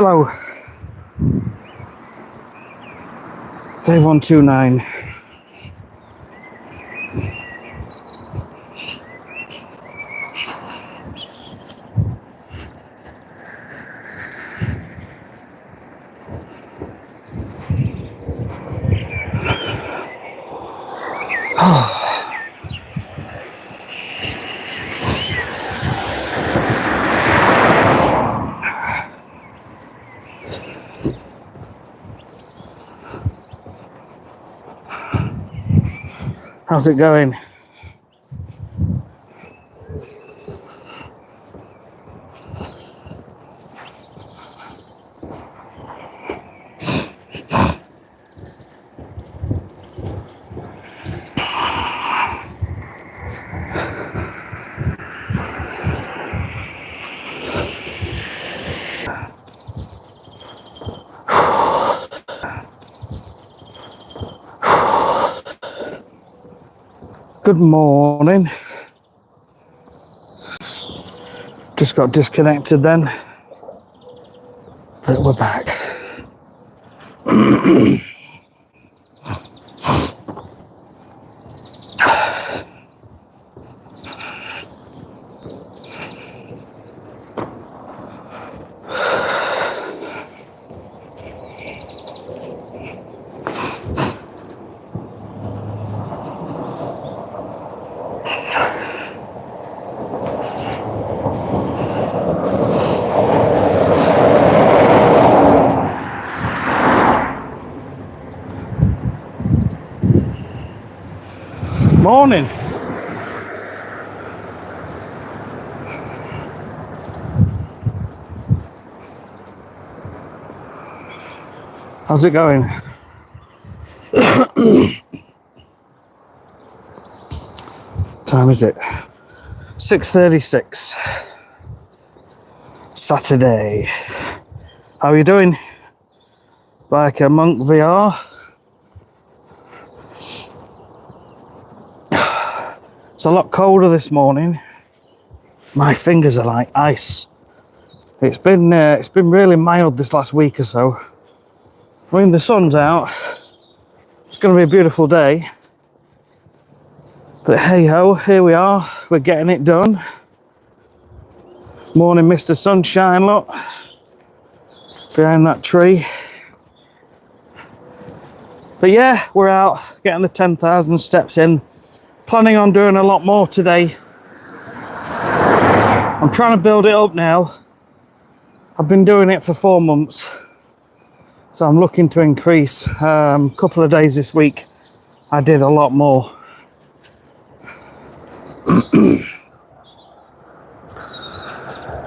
Hello. Day 129. How's it going? Good morning. Just got disconnected then, but we're back. Morning. How's it going? Time is it? 6:36. Saturday. How are you doing? Like a monk VR? It's a lot colder this morning. My fingers are like ice. It's been really mild this last week or so. I mean, the sun's out. It's going to be a beautiful day. But hey ho, here we are. We're getting it done. Morning, Mr. Sunshine, look. Behind that tree. But yeah, we're out getting the 10,000 steps in. Planning on doing a lot more today. I'm trying to build it up now. I've been doing it for 4 months. So I'm looking to increase. A couple of days this week, I did a lot more.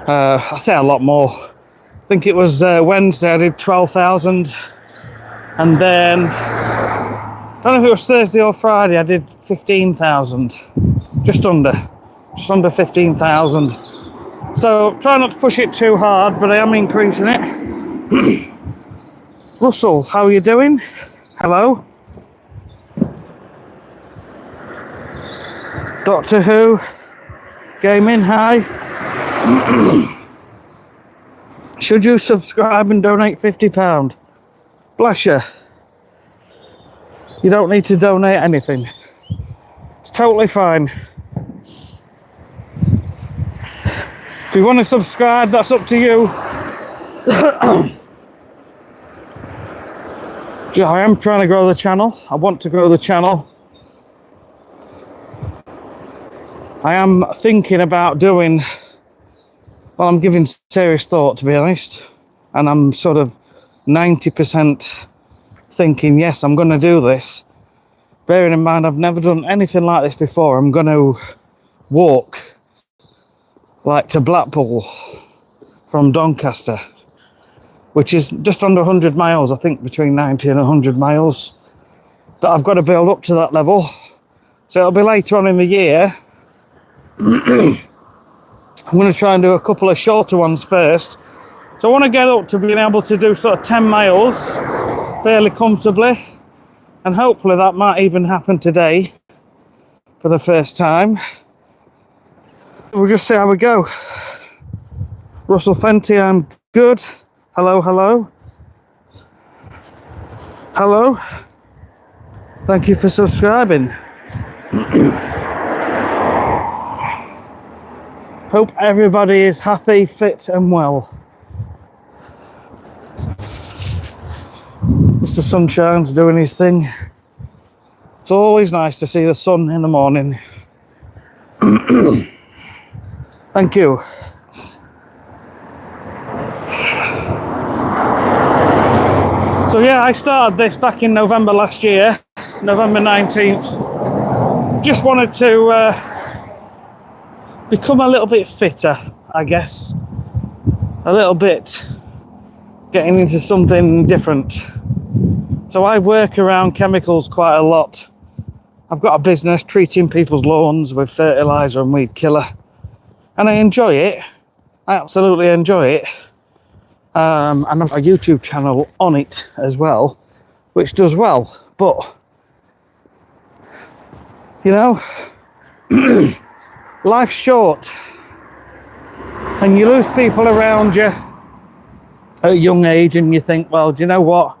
I say a lot more. I think it was Wednesday I did 12,000. And then, I don't know if it was Thursday or Friday, I did 15,000. Just under 15,000. So try not to push it too hard, but I am increasing it. Russell, how are you doing? Hello. Doctor Who, Gaming, hi. Should you subscribe and donate £50? Bless you. You don't need to donate anything. It's totally fine. If you want to subscribe, that's up to you. I am trying to grow the channel. I want to grow the channel. I am thinking about doing, well, I'm giving serious thought, to be honest. And I'm sort of 90% thinking, yes, I'm going to do this. Bearing in mind, I've never done anything like this before. I'm going to walk like to Blackpool from Doncaster, which is just under 100 miles, I think between 90 and 100 miles. But I've got to build up to that level. So it'll be later on in the year. I'm going to try and do a couple of shorter ones first. So I want to get up to being able to do sort of 10 miles fairly comfortably. And hopefully that might even happen today for the first time. We'll just see how we go. Russell Fenty, I'm good. Hello, hello. Hello. Thank you for subscribing. Hope everybody is happy, fit and well. Mr. Sunshine's doing his thing. It's always nice to see the sun in the morning. Thank you. So yeah, I started this back in November last year, November 19th. Just wanted to become a little bit fitter, I guess. A little bit getting into something different. So I work around chemicals quite a lot. I've got a business treating people's lawns with fertilizer and weed killer. And I enjoy it. I absolutely enjoy it. And I've got a YouTube channel on it as well, which does well. But, you know, life's short. And you lose people around you at a young age and you think, well, do you know what?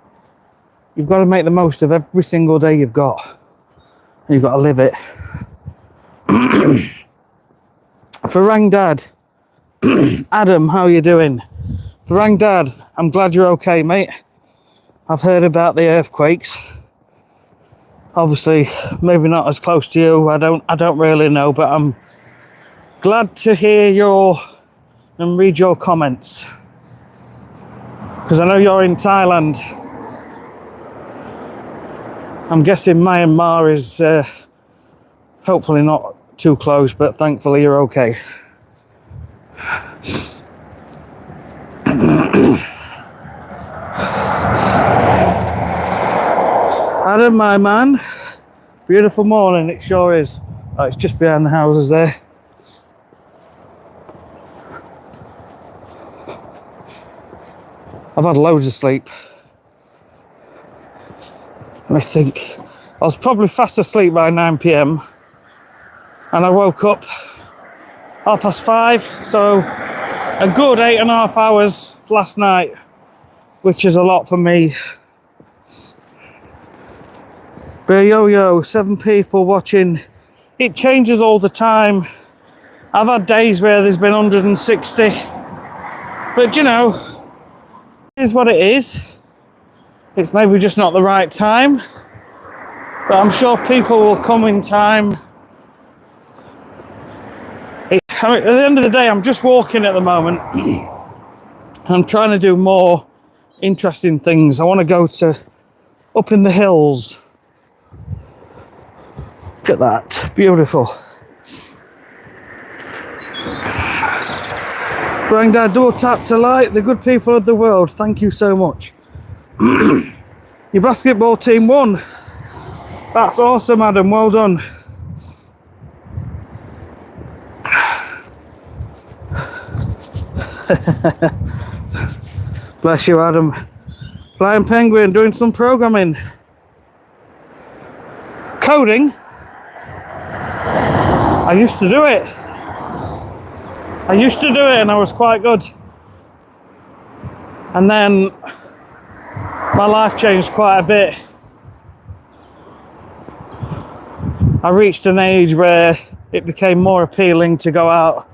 You've got to make the most of every single day you've got. And you've got to live it. Farang Dad. Adam, how are you doing? Farang Dad, I'm glad you're okay, mate. I've heard about the earthquakes. Obviously, maybe not as close to you. I don't really know, but I'm glad to hear and read your comments. Because I know you're in Thailand. I'm guessing Myanmar is hopefully not too close, but thankfully you're okay. Adam, my man, beautiful morning, it sure is. Oh, it's just behind the houses there. I've had loads of sleep. I think I was probably fast asleep by 9 p.m. and I woke up 5:30, so a good 8.5 hours last night, which is a lot for me. But yo, 7 people watching. It changes all the time. I've had days where there's been 160, but you know, it is what it is. It's maybe just not the right time, but I'm sure people will come in time. At the end of the day, I'm just walking at the moment. I'm trying to do more interesting things. I want to go to up in the hills. Look at that, beautiful. Granddad, double tap to like the good people of the world. Thank you so much. Your basketball team won. That's awesome, Adam. Well done. Bless you, Adam. Flying Penguin doing some programming. Coding. I used to do it. And I was quite good. And then my life changed quite a bit. I reached an age where it became more appealing to go out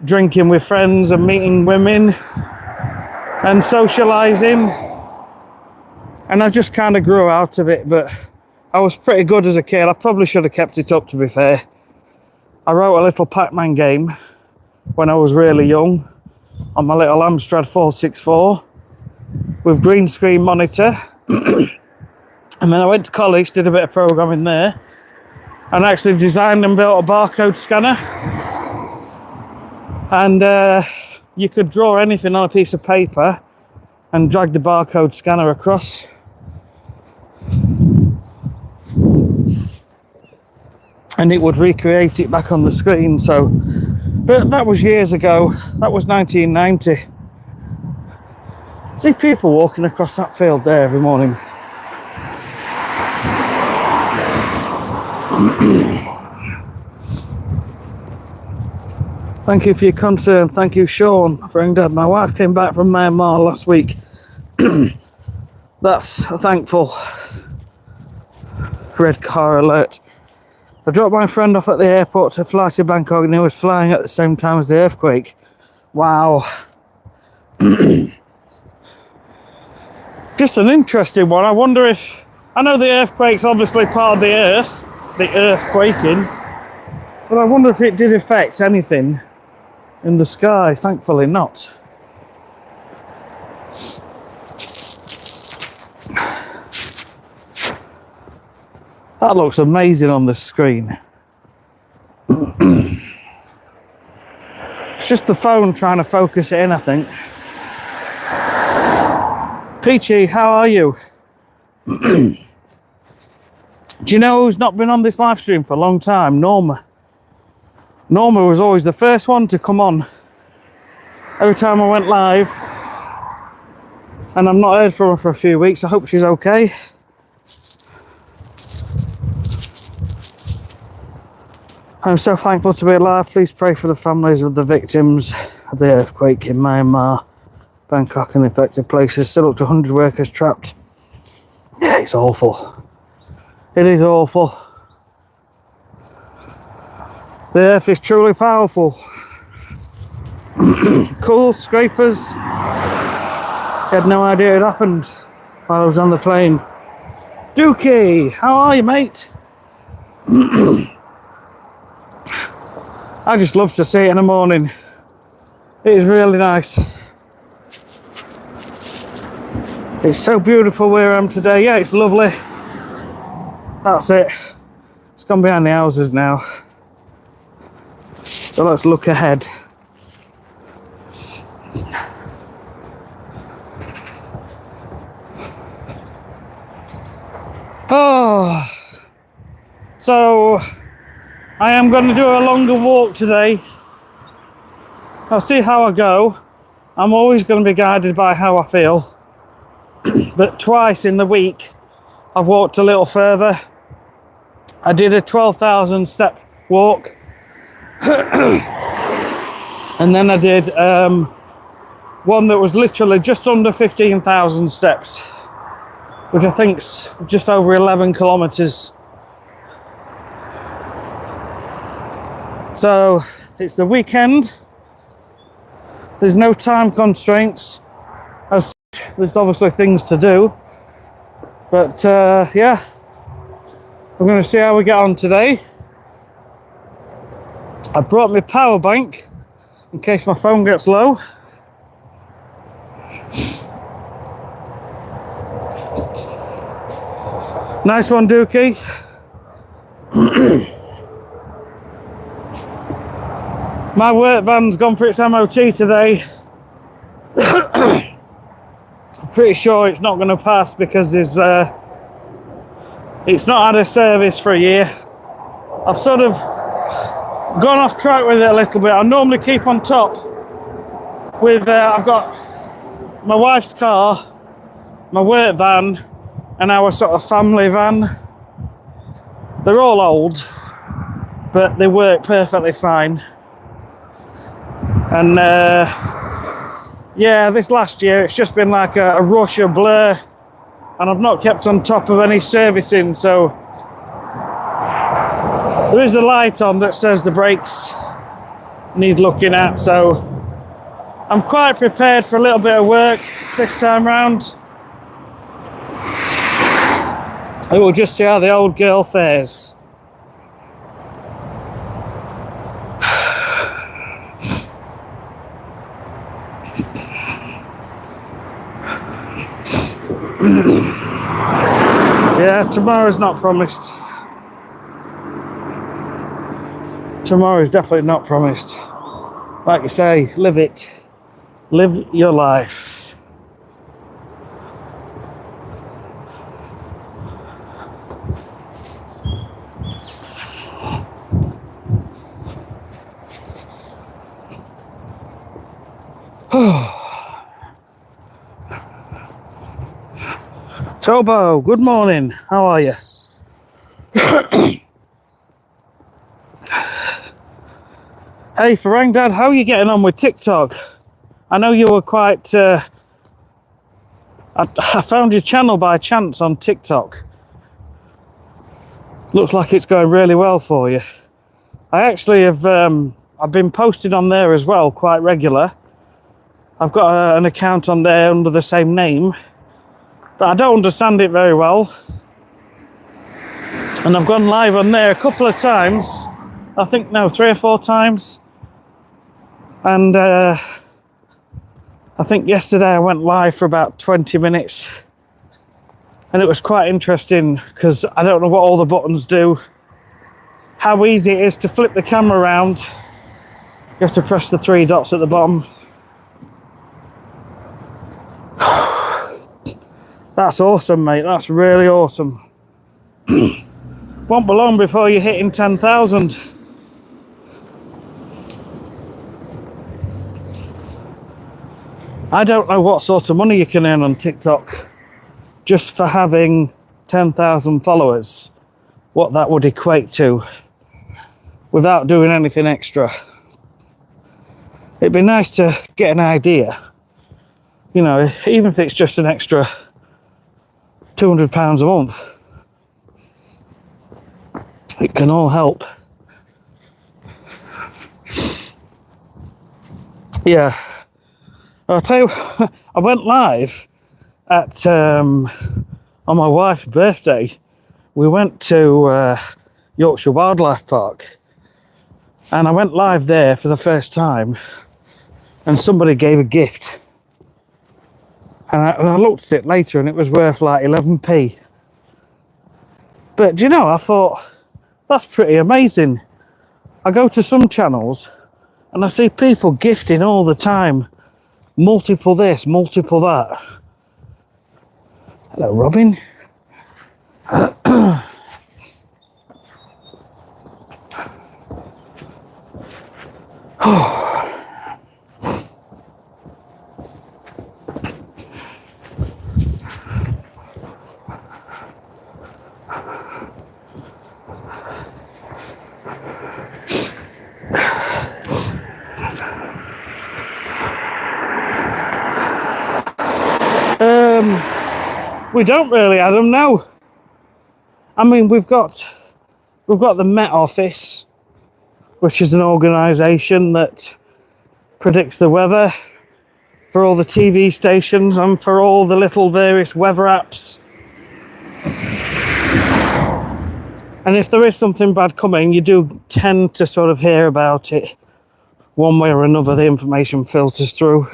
drinking with friends and meeting women and socializing. And I just kind of grew out of it, but I was pretty good as a kid. I probably should have kept it up, to be fair. I wrote a little Pac-Man game when I was really young on my little Amstrad 464 with green screen monitor. And then I went to college, did a bit of programming there, and actually designed and built a barcode scanner. And you could draw anything on a piece of paper and drag the barcode scanner across. And it would recreate it back on the screen. So, but that was years ago. That was 1990. See people walking across that field there every morning. Thank you for your concern. Thank you, Sean, for ringing Dad. My wife came back from Myanmar last week. That's thankful. Red car alert. I dropped my friend off at the airport to fly to Bangkok and he was flying at the same time as the earthquake. Wow. Just an interesting one. I wonder if... I know the earthquake's obviously part of the earth, the earth quaking, but I wonder if it did affect anything in the sky. Thankfully not. That looks amazing on the screen. It's just the phone trying to focus it in, I think. Peachy, how are you? Do you know who's not been on this live stream for a long time? Norma. Norma was always the first one to come on every time I went live. And I've not heard from her for a few weeks. I hope she's okay. I'm so thankful to be alive. Please pray for the families of the victims of the earthquake in Myanmar, Bangkok and the affected places. Still up to 100 workers trapped. Yeah, it's awful. It is awful. The earth is truly powerful. Cool, scrapers. Had no idea it happened while I was on the plane. Dookie, how are you, mate? I just love to see it in the morning. It is really nice. It's so beautiful where I am today. Yeah, it's lovely. That's it. It's gone behind the houses now. So let's look ahead. Oh, so I am going to do a longer walk today. I'll see how I go. I'm always going to be guided by how I feel. But twice in the week, I've walked a little further. I did a 12,000 step walk. And then I did one that was literally just under 15,000 steps, which I think's just over 11 kilometers. So it's the weekend. There's no time constraints as such. There's obviously things to do, but yeah, we're going to see how we get on today. I brought my power bank in case my phone gets low. Nice one, Dookie. My work van's gone for its MOT today. I'm pretty sure it's not going to pass because there's it's not had a service for a year. I've sort of gone off track with it a little bit. I normally keep on top with I've got my wife's car, my work van, and our sort of family van. They're all old, but they work perfectly fine. And yeah, this last year it's just been like a rush, a blur, and I've not kept on top of any servicing, so there is a light on that says the brakes need looking at, so I'm quite prepared for a little bit of work this time round. I will just see how the old girl fares. Yeah, tomorrow's not promised. Tomorrow's definitely not promised. Like you say, live it. Live your life. Tobo, good morning. How are you? Hey, Farang Dad, how are you getting on with TikTok? I know you were quite... I found your channel by chance on TikTok. Looks like it's going really well for you. I actually have... I've been posting on there as well, quite regular. I've got an account on there under the same name, but I don't understand it very well. And I've gone live on there a couple of times. I think, no, 3 or 4 times. And I think yesterday I went live for about 20 minutes. And it was quite interesting because I don't know what all the buttons do. How easy it is to flip the camera around. You have to press the 3 dots at the bottom. That's awesome, mate. That's really awesome. Won't be long before you're hitting 10,000. I don't know what sort of money you can earn on TikTok just for having 10,000 followers, what that would equate to without doing anything extra. It'd be nice to get an idea, you know, even if it's just an extra £200 a month. It can all help. Yeah. I'll tell you, I went live at, on my wife's birthday. We went to Yorkshire Wildlife Park. And I went live there for the first time. And somebody gave a gift. And I looked at it later and it was worth like 11p. But do you know, I thought, that's pretty amazing. I go to some channels and I see people gifting all the time. Multiple this, multiple that. Hello, Robin. We don't really, Adam, no. I mean, we've got the Met Office, which is an organisation that predicts the weather for all the TV stations and for all the little various weather apps. And if there is something bad coming, you do tend to sort of hear about it one way or another. The information filters through.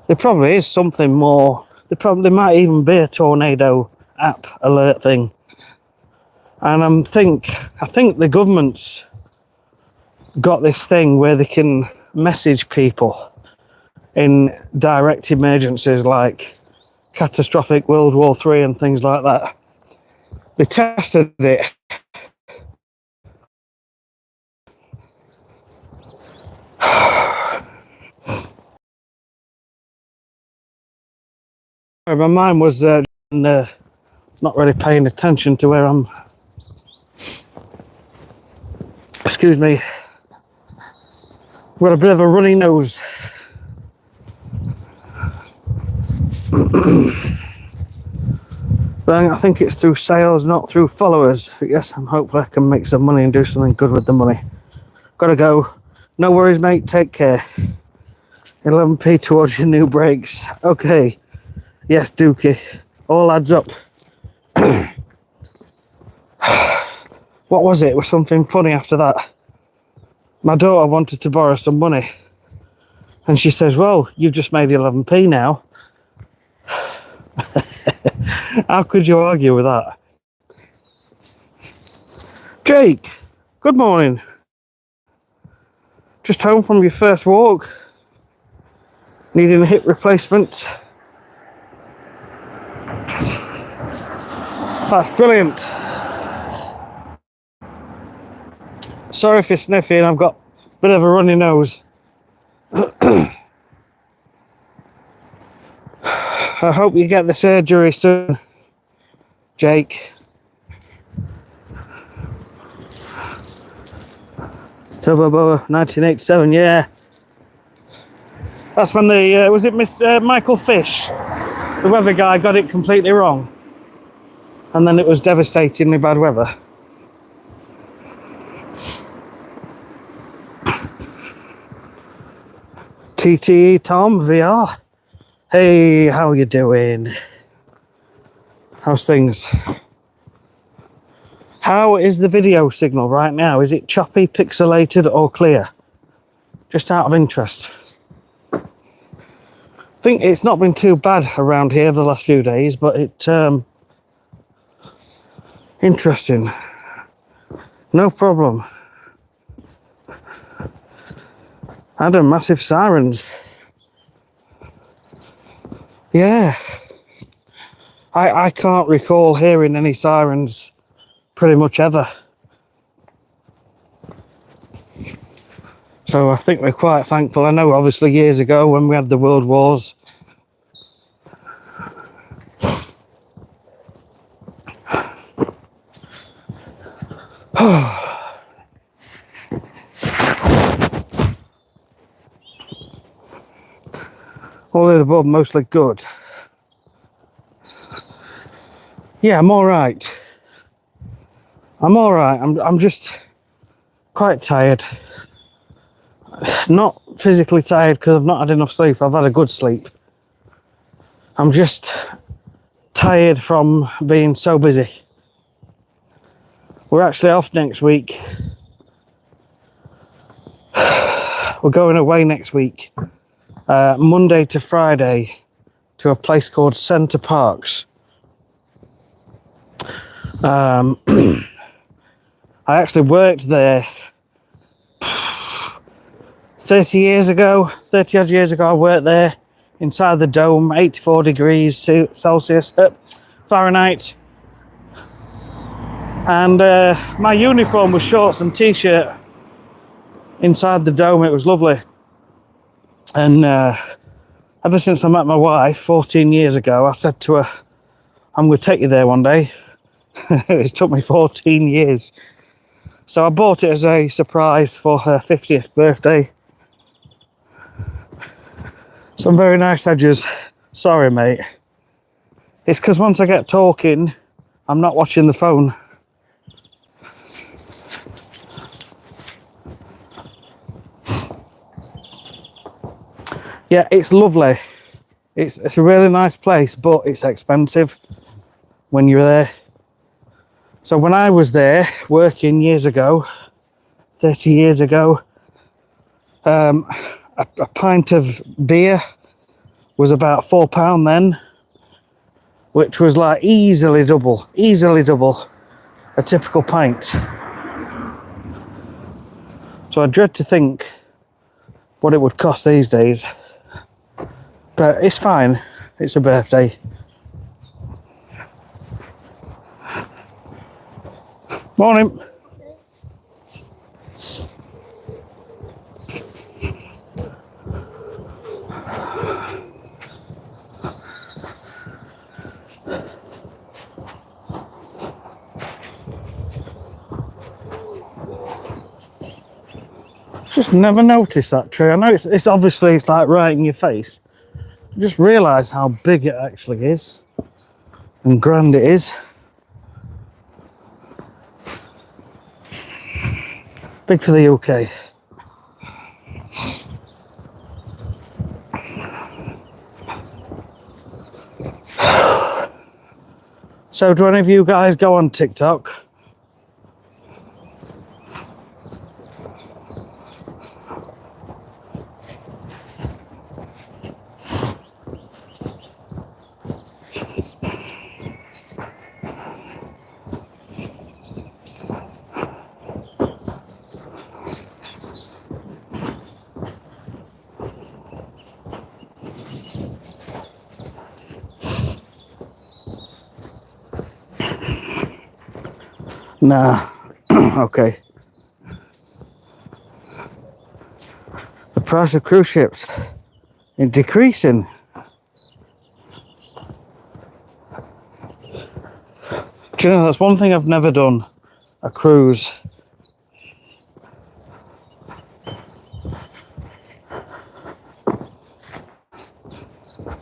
There probably is something more. There might even be a tornado app alert thing. And I think the government's got this thing where they can message people in direct emergencies like catastrophic World War III and things like that. They tested it. My mind was not really paying attention to where I'm. Excuse me. I've got a bit of a runny nose. But I think it's through sales, not through followers. But yes, I'm hopeful I can make some money and do something good with the money. Gotta go. No worries, mate. Take care. 11p towards your new brakes. Okay. Yes, Dookie. All adds up. What was it? It was something funny after that. My daughter wanted to borrow some money. And she says, well, you've just made 11p now. How could you argue with that? Jake, good morning. Just home from your first walk. Needing a hip replacement. That's brilliant. Sorry if you're sniffing, I've got a bit of a runny nose. I hope you get the surgery soon, Jake. 1987, yeah. That's when the, was it Mr. Michael Fish, the weather guy, got it completely wrong. And then it was devastatingly bad weather. TTE Tom, VR. Hey, how you doing? How's things? How is the video signal right now? Is it choppy, pixelated, or clear? Just out of interest. I think it's not been too bad around here the last few days, but it interesting. No problem. Adam, massive sirens. Yeah. I can't recall hearing any sirens pretty much ever. So I think we're quite thankful. I know obviously years ago when we had the world wars, all of the above, mostly good. Yeah, I'm all right. I'm just quite tired. Not physically tired because I've not had enough sleep. I've had a good sleep. I'm just tired from being so busy. We're actually off next week. We're going away next week, Monday to Friday, to a place called Center Parks. I actually worked there 30 odd years ago. I worked there inside the dome, 84 degrees Celsius, Fahrenheit. And my uniform was shorts and t-shirt inside the dome. It was lovely. And ever since I met my wife 14 years ago, I said to her, I'm going to take you there one day. It took me 14 years. So I bought it as a surprise for her 50th birthday. Some very nice edges. Sorry, mate. It's because once I get talking, I'm not watching the phone. Yeah, it's lovely. It's a really nice place, but it's expensive when you're there. So when I was there working years ago, 30 years ago, a pint of beer was about £4 then, which was like easily double a typical pint. So I dread to think what it would cost these days. But it's fine, it's a birthday. Morning. Just never noticed that tree. I know it's obviously it's like right in your face. I just realised how big it actually is and grand it is. Big for the UK. So do any of you guys go on TikTok? Nah. Okay. The price of cruise ships is decreasing. Do you know, that's one thing I've never done, a cruise.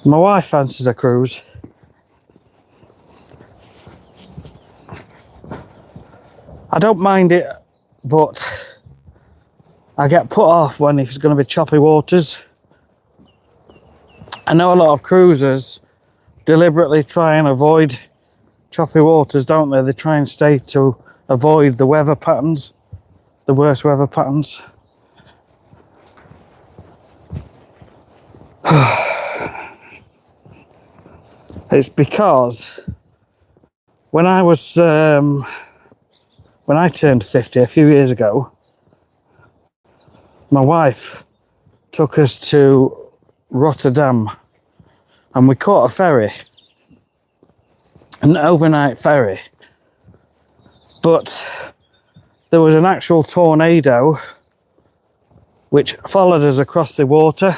My wife fancies a cruise. I don't mind it, but I get put off when it's going to be choppy waters. I know a lot of cruisers deliberately try and avoid choppy waters, don't they? They try and stay to avoid the weather patterns, the worst weather patterns. It's because when I was when I turned 50 a few years ago, my wife took us to Rotterdam and we caught a ferry, an overnight ferry, but there was an actual tornado which followed us across the water,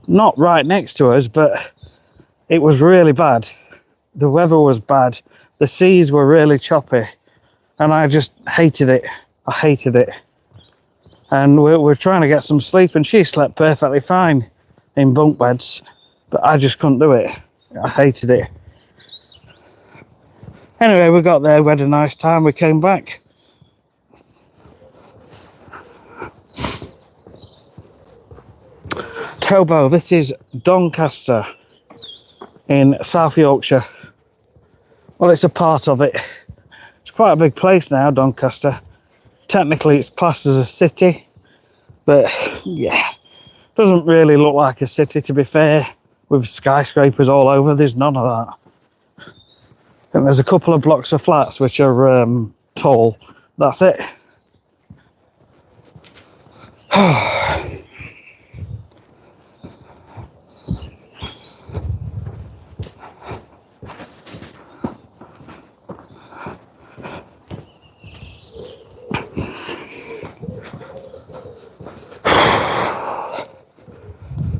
not right next to us, but it was really bad. The weather was bad, the seas were really choppy, and I just hated it. I hated it. And we're trying to get some sleep, and she slept perfectly fine in bunk beds, but I just couldn't do it. I hated it. Anyway, we got there, we had a nice time, we came back. Tobo, this is Doncaster in South Yorkshire. Well, it's a part of it. It's quite a big place now, Doncaster. Technically it's classed as a city, but yeah, doesn't really look like a city, to be fair, with skyscrapers all over. There's none of that. And there's a couple of blocks of flats which are tall. That's it.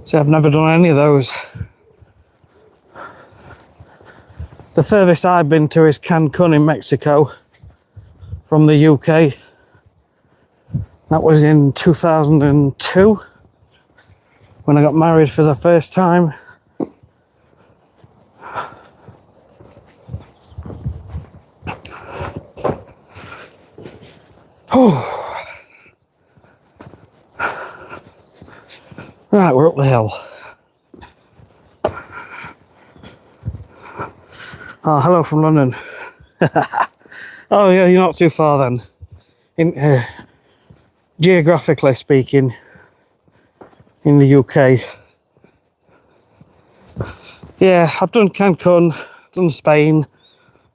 See, I've never done any of those. The furthest I've been to is Cancun in Mexico from the UK. That was in 2002 when I got married for the first time. Right, we're up the hill. Oh, hello from London. Oh yeah, you're not too far then. In geographically speaking, in the UK. Yeah, I've done Cancun, done Spain,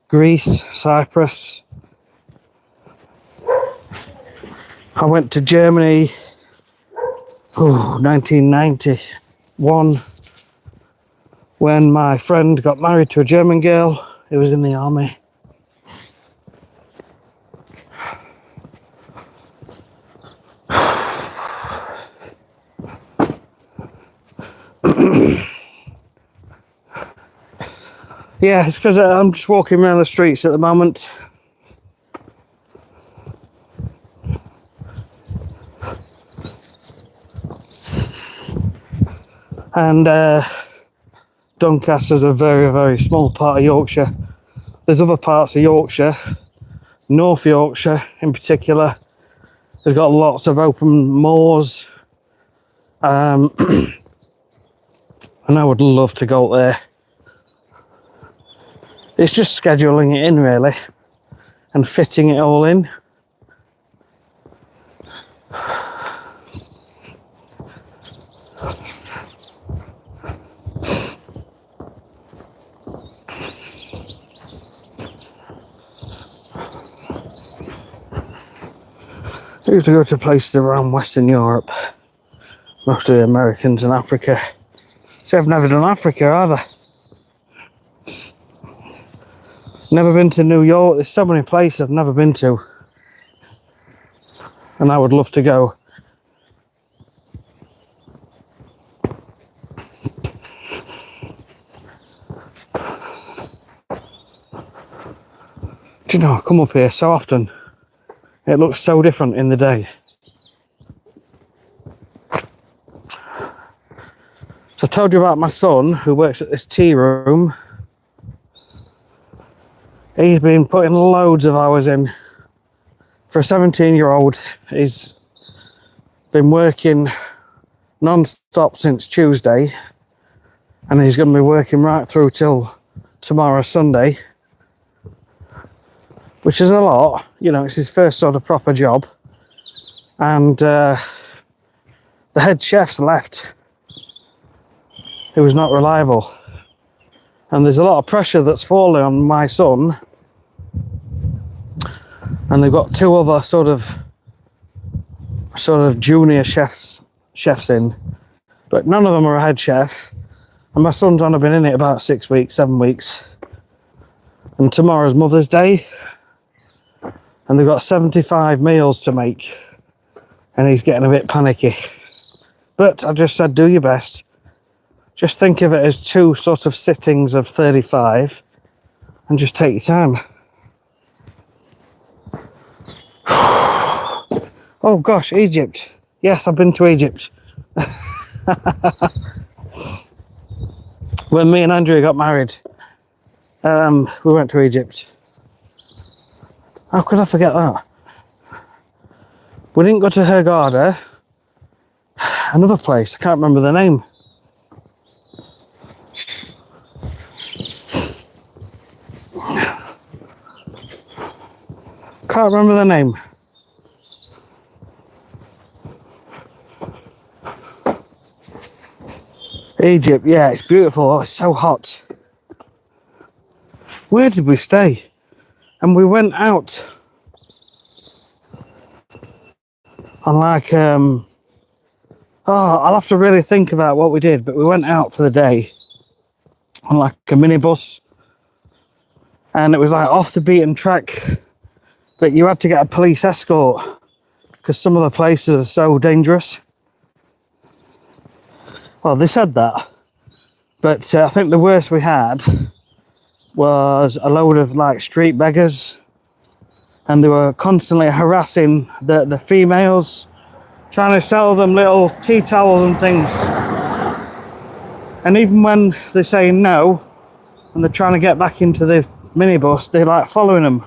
Greece, Cyprus. I went to Germany, 1991, when my friend got married to a German girl who was in the army. Yeah, it's because I'm just walking around the streets at the moment. And Doncaster's a very, very small part of Yorkshire. There's other parts of Yorkshire, North Yorkshire in particular, has got lots of open moors. And I would love to go there. It's just scheduling it in really and fitting it all in. I used to go to places around Western Europe, mostly Americans and Africa. So I've never done Africa either. Never been to New York. There's so many places I've never been to, and I would love to go. Do you know, I come up here so often, it looks so different in the day. So I told you about my son who works at this tea room. He's been putting loads of hours in. For a 17-year-old, he's been working non-stop since Tuesday, and he's going to be working right through till tomorrow, Sunday, which is a lot. You know, it's his first sort of proper job. And the head chef's left. He was not reliable. And there's a lot of pressure that's falling on my son. And they've got two other sort of junior chefs in. But none of them are a head chef. And my son's only been in it about 6 weeks, 7 weeks. And tomorrow's Mother's Day. And they've got 75 meals to make. And he's getting a bit panicky. But I just said, do your best. Just think of it as 2 sort of sittings of 35 and just take your time. Oh gosh, Egypt. Yes, I've been to Egypt. When me and Andrea got married, we went to Egypt. How could I forget that? We didn't go to Hurghada. Another place, I can't remember the name. Can't remember the name. Egypt, yeah, it's beautiful. Oh, it's so hot. Where did we stay? And we went out on like, oh, I'll have to really think about what we did, but we went out for the day on like a minibus, and it was like off the beaten track, but you had to get a police escort because some of the places are so dangerous. Well, they said that, but I think the worst we had was a load of like street beggars, and they were constantly harassing the females, trying to sell them little tea towels and things. And even when they're saying no and they're trying to get back into the minibus, they're like following them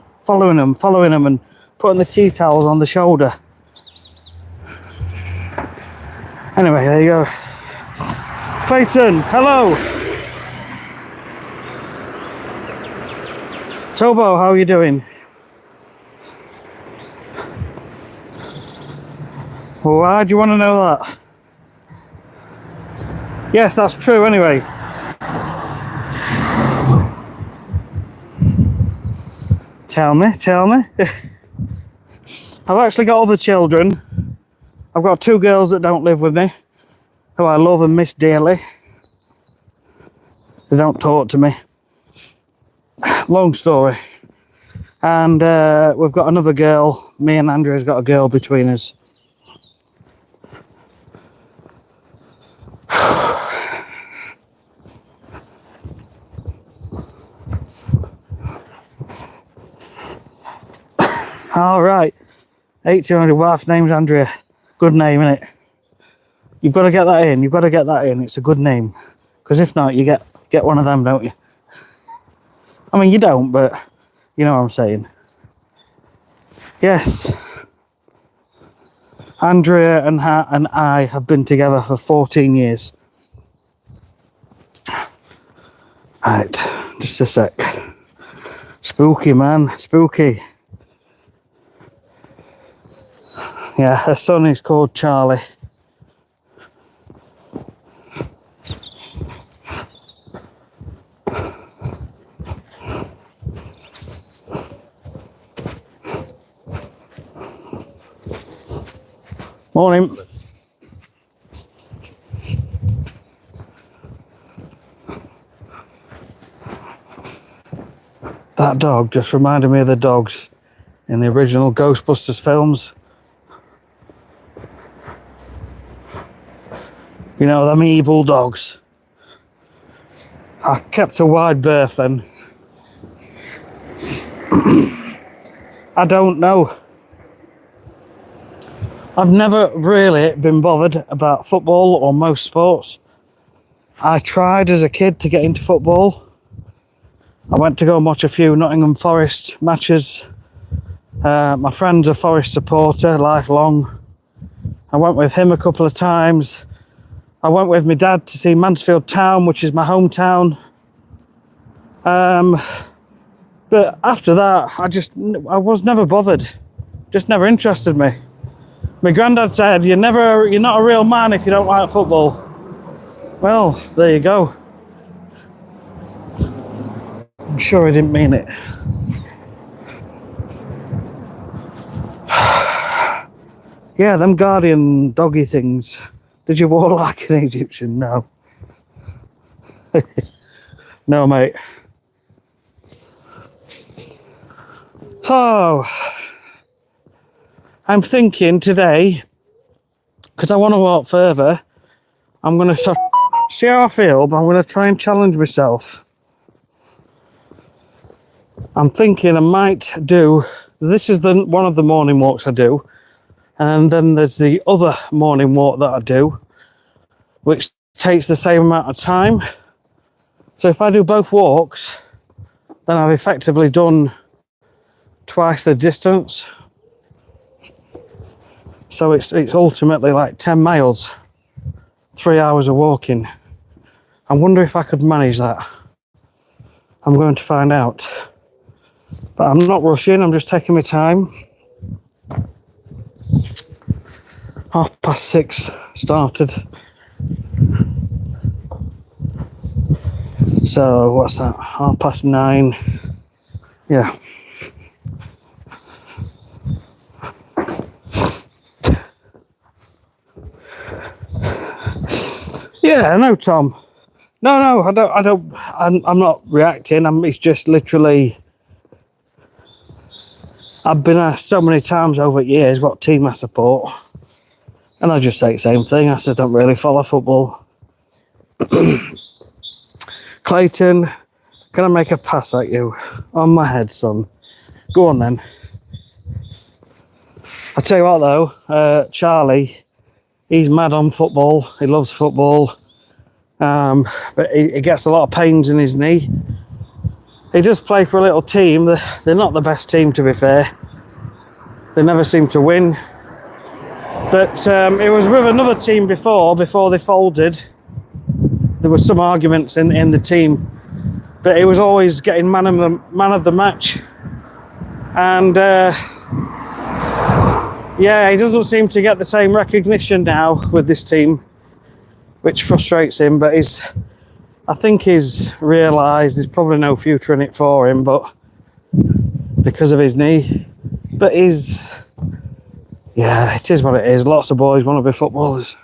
and putting the tea towels on the shoulder. Anyway, there you go. Clayton, hello. Tobo, how are you doing? Well, why do you want to know that? Yes, that's true anyway. Tell me. I've actually got other children. I've got 2 girls that don't live with me, who I love and miss dearly. They don't talk to me. Long story. And we've got another girl. Me and Andrea's got a girl between us. All right. 1800 wife's name's Andrea. Good name, innit? You've got to get that in. It's a good name. Because if not, you get one of them, don't you? I mean, you don't, but you know what I'm saying. Yes. Andrea and I have been together for 14 years. Right, just a sec. Spooky, man, spooky. Yeah, her son is called Charlie. Morning. That dog just reminded me of the dogs in the original Ghostbusters films. You know, them evil dogs. I kept a wide berth then. I don't know. I've never really been bothered about football or most sports. I tried as a kid to get into football. I went to go and watch a few Nottingham Forest matches. My friend's a Forest supporter, lifelong. I went with him a couple of times. I went with my dad to see Mansfield Town, which is my hometown. But after that, I was never bothered. Just never interested me. My granddad said, you're not a real man if you don't like football. Well, there you go. I'm sure he didn't mean it. Yeah, them guardian doggy things. Did you walk like an Egyptian? No. No, mate. So, I'm thinking today, because I want to walk further, I'm going to see how I feel, but I'm going to try and challenge myself. I'm thinking I might do, this is one of the morning walks I do, and then there's the other morning walk that I do, which takes the same amount of time. So if I do both walks, then I've effectively done twice the distance. So it's ultimately like 10 miles, 3 hours of walking. I wonder if I could manage that. I'm going to find out. But I'm not rushing, I'm just taking my time. 6:30 started. So what's that? 9:30. Yeah. Yeah, no, Tom. No, I'm not reacting. It's just literally, I've been asked so many times over the years what team I support. And I just say the same thing. I said, I don't really follow football. Clayton, can I make a pass at you? On my head, son. Go on then. I tell you what though, Charlie, he's mad on football. He loves football. But he gets a lot of pains in his knee. He does play for a little team. They're not the best team, to be fair. They never seem to win. But it was with another team before they folded. There were some arguments in the team, but he was always getting man of the match. And yeah, he doesn't seem to get the same recognition now with this team, which frustrates him. But I think he's realised there's probably no future in it for him, but because of his knee. But yeah, it is what it is. Lots of boys want to be footballers.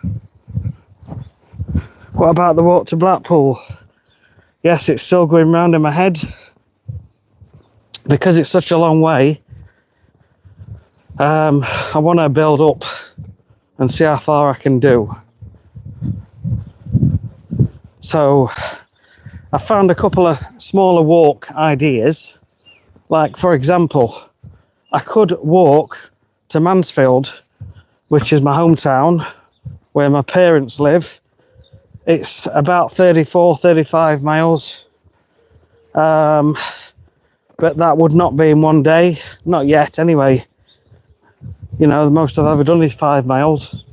What about the walk to Blackpool? Yes, it's still going round in my head. Because it's such a long way, I want to build up and see how far I can do. So I found a couple of smaller walk ideas. Like, for example, I could walk to Mansfield, which is my hometown, where my parents live. It's about 35 miles. But that would not be in one day. Not yet, anyway. You know, the most I've ever done is 5 miles.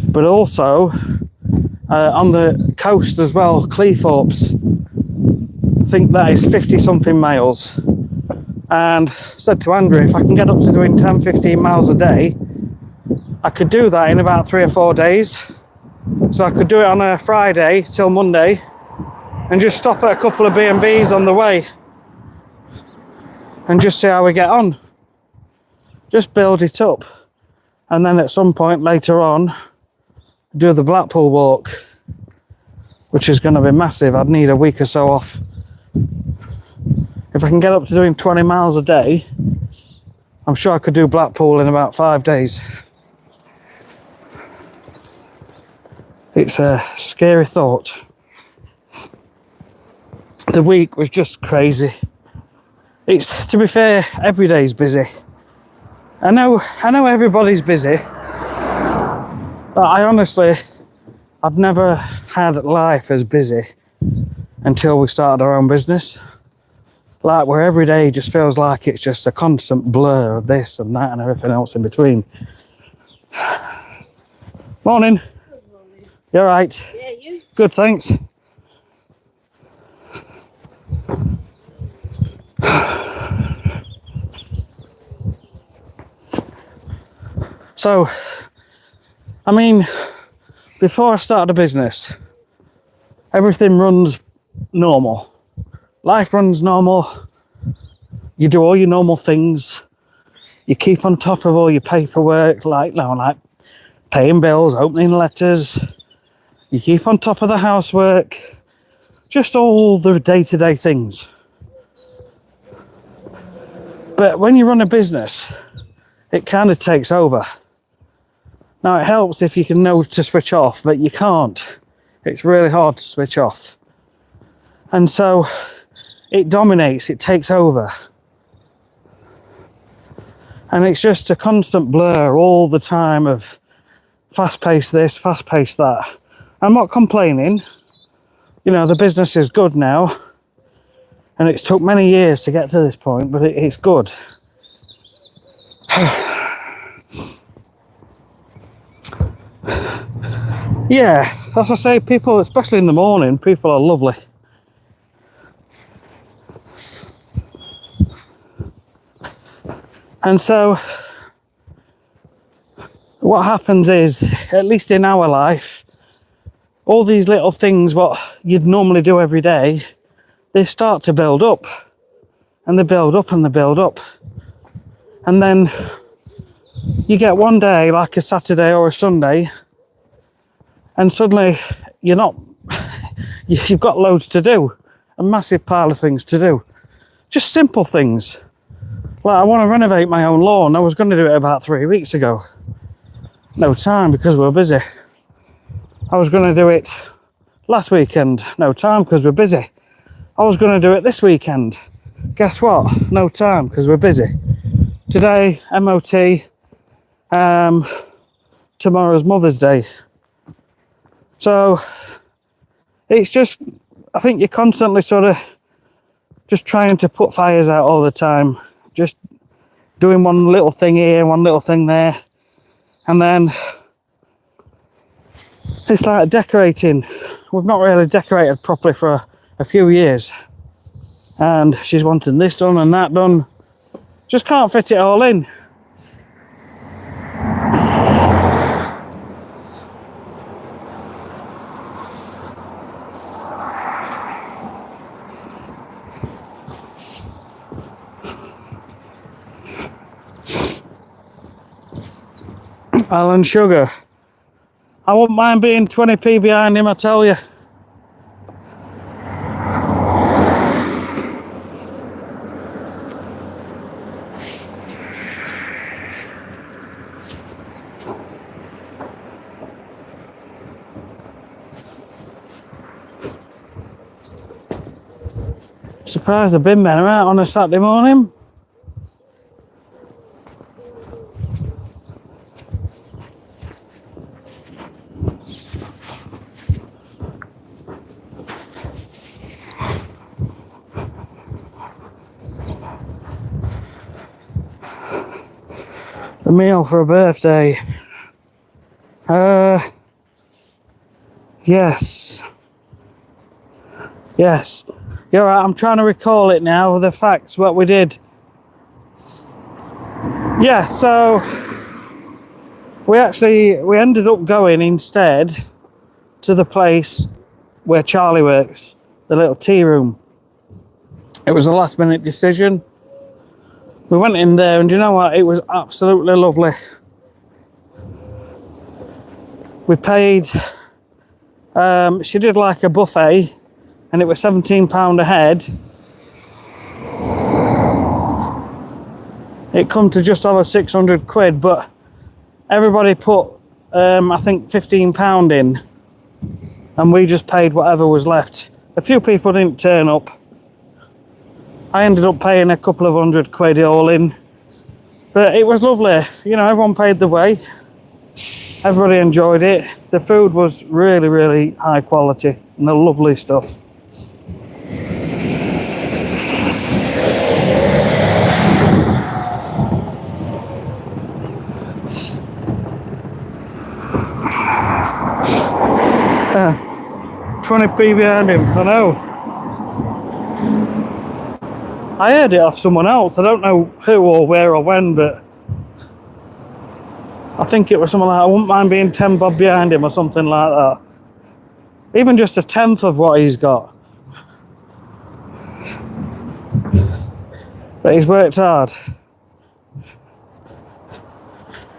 But also, on the coast as well, Cleethorpes, I think that is 50-something miles. And I said to Andrew, if I can get up to doing 10-15 miles a day, I could do that in about 3 or 4 days. So I could do it on a Friday till Monday and just stop at a couple of B&Bs on the way and just see how we get on. Just build it up. And then at some point later on, do the Blackpool walk, which is going to be massive. I'd need a week or so off. If I can get up to doing 20 miles a day, I'm sure I could do Blackpool in about 5 days. It's a scary thought. The week was just crazy. It's, to be fair, every day's busy. I know everybody's busy. But I've never had life as busy until we started our own business. Like, where every day just feels like it's just a constant blur of this and that and everything else in between. Morning. Good morning. You all right? Yeah, you? Good, thanks. So, I mean, before I started a business, everything runs normal. Life runs normal. You do all your normal things. You keep on top of all your paperwork, like paying bills, opening letters. You keep on top of the housework. Just all the day-to-day things. But when you run a business, it kind of takes over. Now, it helps if you can know to switch off, but you can't. It's really hard to switch off. And so it dominates, it takes over. And it's just a constant blur all the time of fast-paced this, fast-paced that. I'm not complaining. You know, the business is good now. And it's took many years to get to this point, but it's good. Yeah, as I say, people, especially in the morning, people are lovely. And so, what happens is, at least in our life, all these little things what you'd normally do every day, they start to build up. And they build up and they build up. And then you get one day, like a Saturday or a Sunday, and suddenly you've got loads to do, a massive pile of things to do. Just simple things. Like, I want to renovate my own lawn. I was going to do it about 3 weeks ago. No time because we were busy. I was going to do it last weekend. No time because we're busy. I was going to do it this weekend. Guess what? No time because we're busy. Today, MOT. Tomorrow's Mother's Day. So it's just, I think you're constantly sort of just trying to put fires out all the time. Just doing one little thing here, one little thing there. And then it's like decorating. We've not really decorated properly for a few years. And she's wanting this done and that done. Just can't fit it all in. Alan Sugar. I wouldn't mind being 20p behind him, I tell you. Surprised the bin men are out on a Saturday morning. The meal for a birthday. Yes. Yes. You're right, I'm trying to recall it now, the facts, what we did. Yeah, so we ended up going instead to the place where Charlie works, the little tea room. It was a last minute decision. We went in there and you know what, it was absolutely lovely. We paid, she did like a buffet and it was £17 a head. It come to just over 600 quid, but everybody put, I think £15 in and we just paid whatever was left. A few people didn't turn up. I ended up paying a couple of £100 all in, but it was lovely. You know, everyone paid the way. Everybody enjoyed it. The food was really, really high quality and the lovely stuff. Uh, 20p behind him, I know. I heard it off someone else. I don't know who or where or when, but I think it was something like, I wouldn't mind being 10 bob behind him or something like that. Even just a tenth of what he's got. But he's worked hard.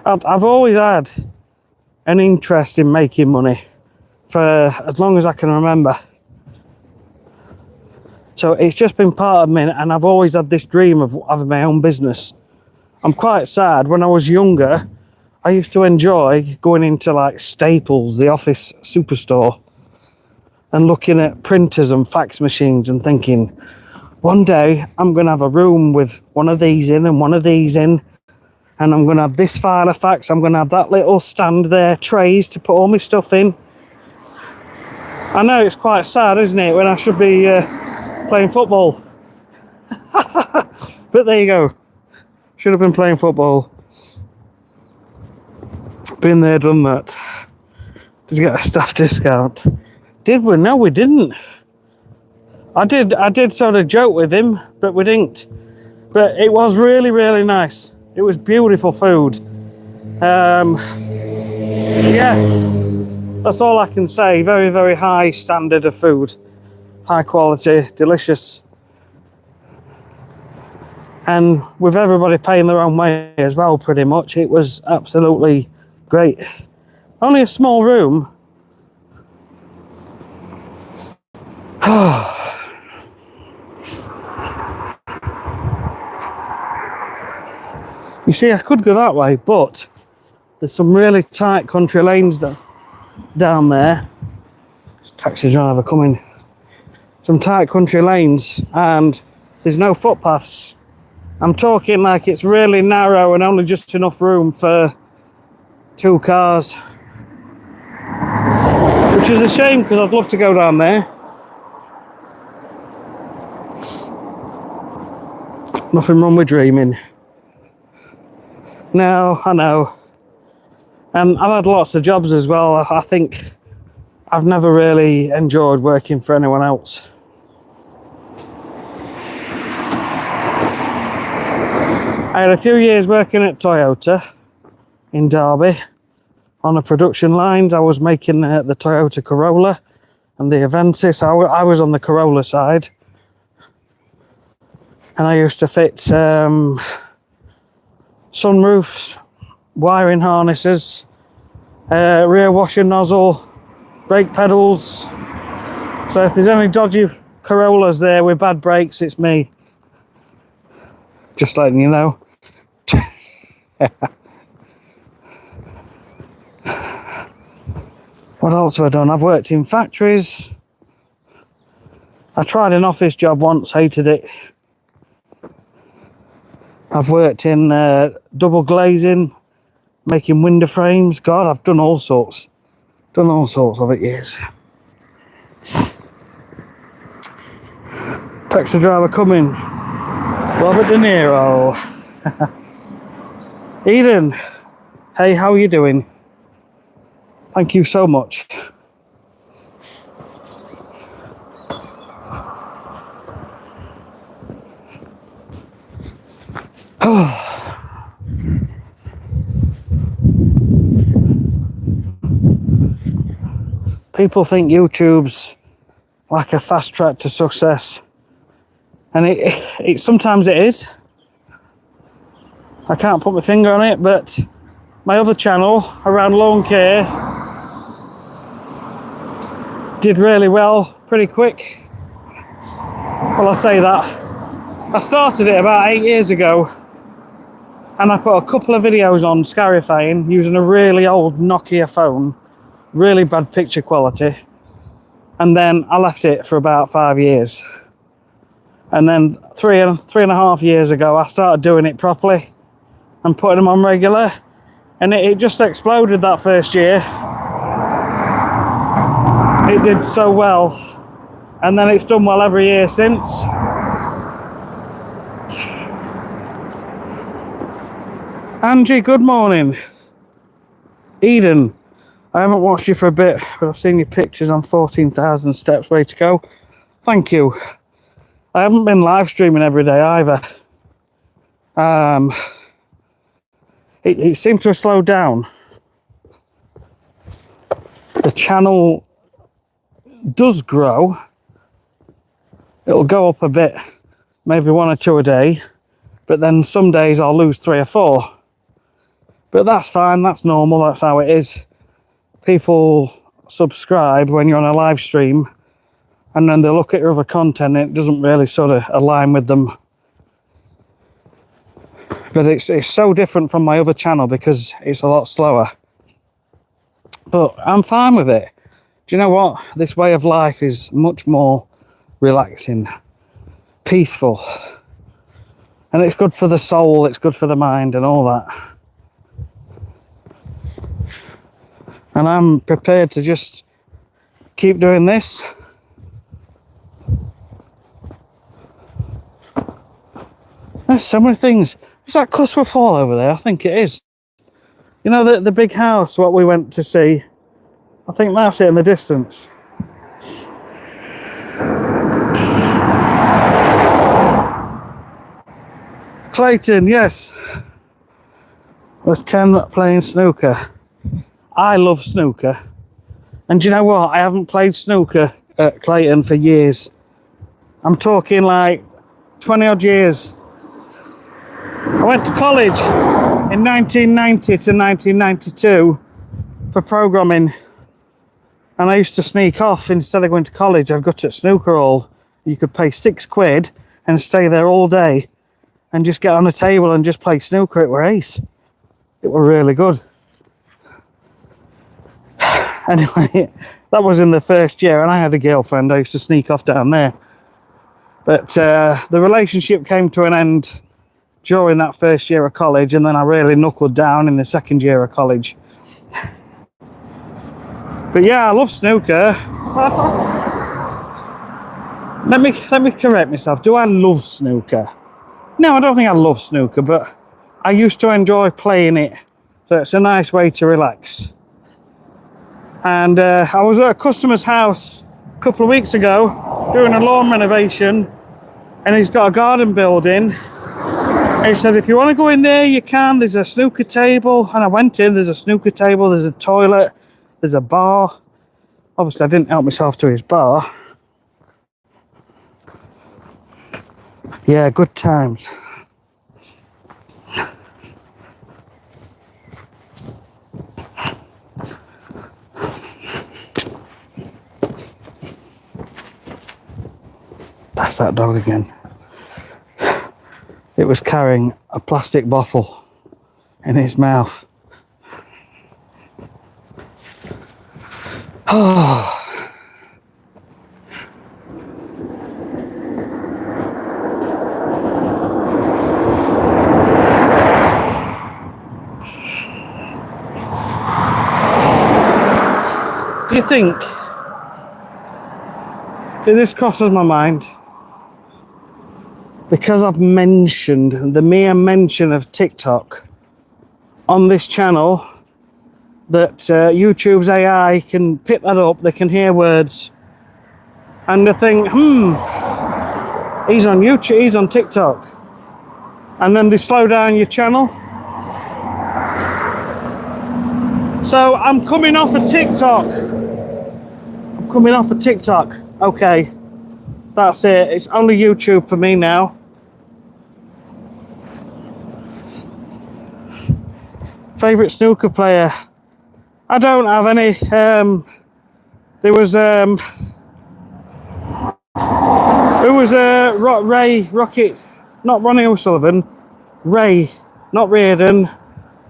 I've always had an interest in making money for as long as I can remember. So it's just been part of me, and I've always had this dream of having my own business. I'm quite sad. When I was younger, I used to enjoy going into like Staples, the office superstore, and looking at printers and fax machines and thinking, one day I'm going to have a room with one of these in and one of these in, and I'm going to have this file of fax, I'm going to have that little stand there, trays to put all my stuff in. I know it's quite sad, isn't it, when I should be playing football. But there you go. Should have been playing football. Been there, done that. Did you get a staff discount? Did we? No, we didn't. I did sort of joke with him, but we didn't. But it was really, really nice. It was beautiful food. Yeah, that's all I can say. Very, very high standard of food. High quality, delicious. And with everybody paying their own way as well, pretty much, it was absolutely great. Only a small room. You see, I could go that way, but there's some really tight country lanes down there. There's a taxi driver coming. Some tight country lanes, and there's no footpaths. I'm talking like it's really narrow and only just enough room for 2 cars. Which is a shame, because I'd love to go down there. Nothing wrong with dreaming. No, I know. And I've had lots of jobs as well. I think I've never really enjoyed working for anyone else. I had a few years working at Toyota in Derby on the production lines. I was making the Toyota Corolla and the Avensis. I was on the Corolla side. And I used to fit sunroofs, wiring harnesses, rear washer nozzle, brake pedals. So if there's any dodgy Corollas there with bad brakes, it's me. Just letting you know. What else have I done? I've worked in factories. I tried an office job once, hated it. I've worked in double glazing, making window frames. God, I've done all sorts. Done all sorts of it, yes. Taxi driver coming. Robert De Niro. Eden. Hey, how are you doing? Thank you so much. People think YouTube's like a fast track to success, and it sometimes it is. I can't put my finger on it, but my other channel around lawn care did really well pretty quick. Well, I say that. I started it about 8 years ago, and I put a couple of videos on Scarifying using a really old Nokia phone, really bad picture quality, and then I left it for about 5 years. And then three and a half years ago, I started doing it properly and putting them on regular, and it just exploded that first year. It did so well, and then it's done well every year since. Angie, good morning. Eden, I haven't watched you for a bit, but I've seen your pictures on 14,000 steps, way to go. Thank you. I haven't been live streaming every day either. It seems to have slowed down. The channel does grow. It'll go up a bit, maybe 1 or 2 a day, but then some days I'll lose 3 or 4. But that's fine, that's normal, that's how it is. People subscribe when you're on a live stream, and then they look at your other content and it doesn't really sort of align with them. But it's so different from my other channel because it's a lot slower. But I'm fine with it. Do you know what? This way of life is much more relaxing, peaceful. And it's good for the soul, it's good for the mind and all that. And I'm prepared to just keep doing this. There's so many things. Is that Cusworth Fall over there? I think it is. You know, the big house, what we went to see? I think that's it in the distance. Clayton, yes. I was 10 playing snooker. I love snooker. And do you know what? I haven't played snooker at Clayton for years. I'm talking like 20 odd years. I went to college in 1990 to 1992 for programming, and I used to sneak off. Instead of going to college, I'd go to snooker hall. You could pay £6 and stay there all day and just get on a table and just play snooker. It were ace. It were really good. Anyway, that was in the first year, and I had a girlfriend. I used to sneak off down there. But the relationship came to an end during that first year of college, and then I really knuckled down in the second year of college. But yeah, I love snooker. Let me correct myself. Do I love snooker? No, I don't think I love snooker, but I used to enjoy playing it. So it's a nice way to relax. And I was at a customer's house a couple of weeks ago doing a lawn renovation, and he's got a garden building. And he said, if you want to go in there, you can. There's a snooker table. And I went in, there's a snooker table, there's a toilet, there's a bar. Obviously, I didn't help myself to his bar. Yeah, good times. That's that dog again. It was carrying a plastic bottle in his mouth. Oh. Do you think, this crosses my mind, because I've mentioned, the mere mention of TikTok on this channel, that YouTube's AI can pick that up, they can hear words, and they think, he's on YouTube, he's on TikTok. And then they slow down your channel. So I'm coming off of TikTok. Okay, that's it. It's only YouTube for me now. Favourite snooker player? I don't have any. There was who was Ray Rocket, not Ronnie O'Sullivan, Ray, not Reardon,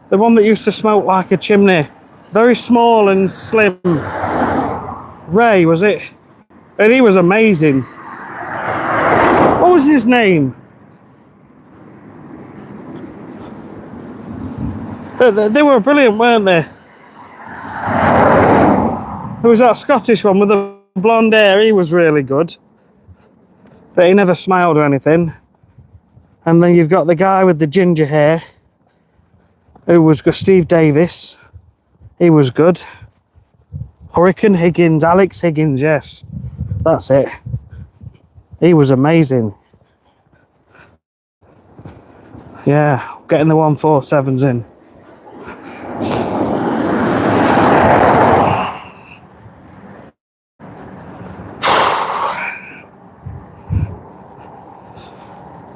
the one that used to smoke like a chimney, very small and slim. Ray, was it? And he was amazing. What was his name? But they were brilliant, weren't they? There was that Scottish one with the blonde hair. He was really good, but he never smiled or anything. And then you've got the guy with the ginger hair, who was Steve Davis. He was good. Hurricane Higgins, Alex Higgins, yes, that's it. He was amazing. Yeah, getting the 147s in.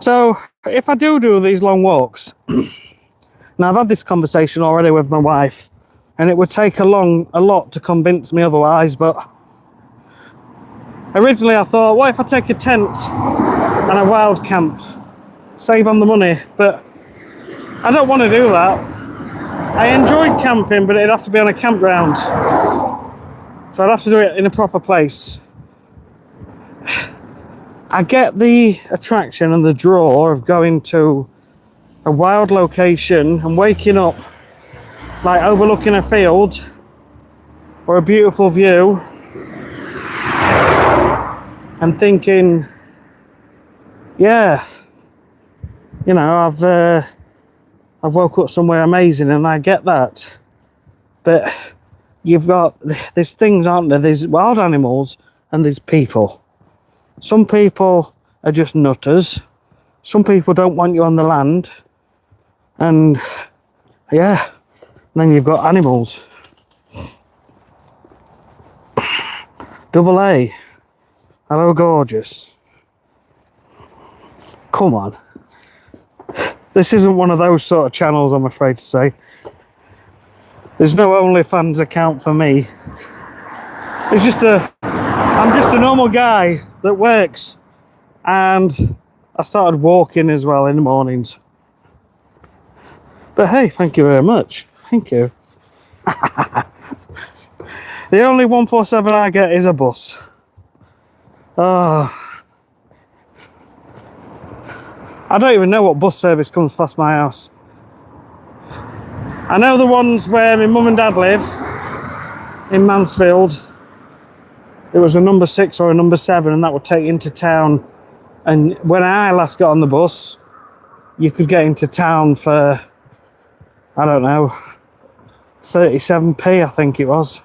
So if I do these long walks, now I've had this conversation already with my wife, and it would take a lot to convince me otherwise, but originally I thought, what if I take a tent and a wild camp, save on the money? But I don't want to do that. I enjoyed camping, but it'd have to be on a campground, so I'd have to do it in a proper place. I get the attraction and the draw of going to a wild location and waking up like overlooking a field or a beautiful view and thinking, yeah, you know, I've woke up somewhere amazing, and I get that. But you've got, there's things, aren't there? There's wild animals and there's people. Some people are just nutters. Some people don't want you on the land. And yeah, and then you've got animals. Double A. Hello, gorgeous. Come on. This isn't one of those sort of channels, I'm afraid to say. There's no OnlyFans account for me. I'm just a normal guy that works, and I started walking as well in the mornings. But hey, thank you very much. Thank you. The only 147 I get is a bus. Oh, I don't even know what bus service comes past my house. I know the ones where my mum and dad live in Mansfield. It was a number 6 or a number 7, and that would take you into town. And when I last got on the bus, you could get into town for, I don't know, 37p, I think it was.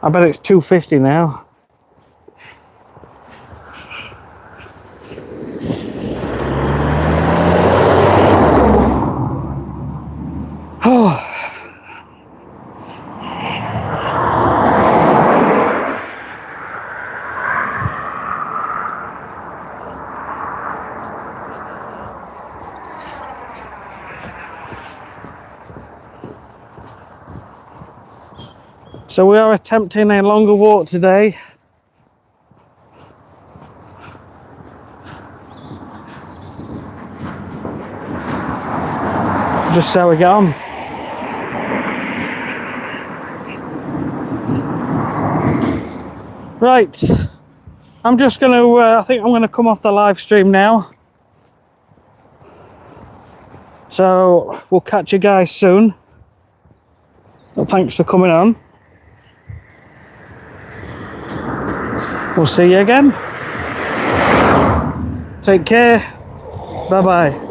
I bet it's 250 now. Oh. So we are attempting a longer walk today. Just so we get on. Right, I'm just going to, I think I'm going to come off the live stream now. So we'll catch you guys soon. Well, thanks for coming on. We'll see you again. Take care. Bye-bye.